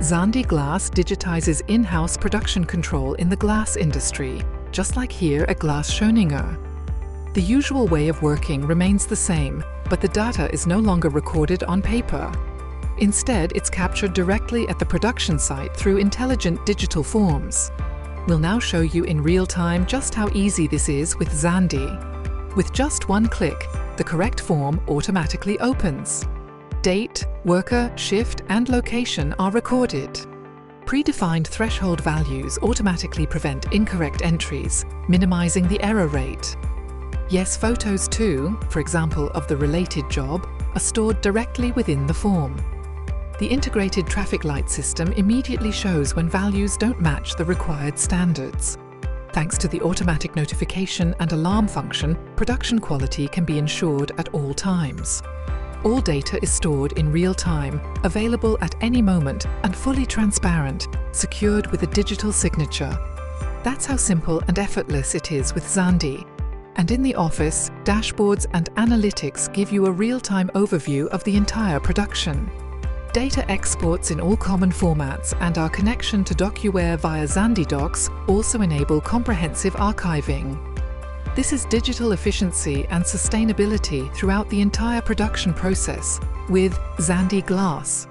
Xandi Glas digitizes in-house production control in the glass industry, just like here at Glas Schöninger. The usual way of working remains the same, but the data is no longer recorded on paper. Instead, it's captured directly at the production site through intelligent digital forms. We'll now show you in real time just how easy this is with Xandi. With just one click, the correct form automatically opens. Date, worker, shift, and location are recorded. Predefined threshold values automatically prevent incorrect entries, minimizing the error rate. Yes, photos too, for example of the related job, are stored directly within the form. The integrated traffic light system immediately shows when values don't match the required standards. Thanks to the automatic notification and alarm function, production quality can be ensured at all times. All data is stored in real time, available at any moment and fully transparent, secured with a digital signature. That's how simple and effortless it is with Xandi. And in the office, dashboards and analytics give you a real-time overview of the entire production. Data exports in all common formats and our connection to Docuware via xandi-docs also enable comprehensive archiving. This is digital efficiency and sustainability throughout the entire production process with Xandi Glas.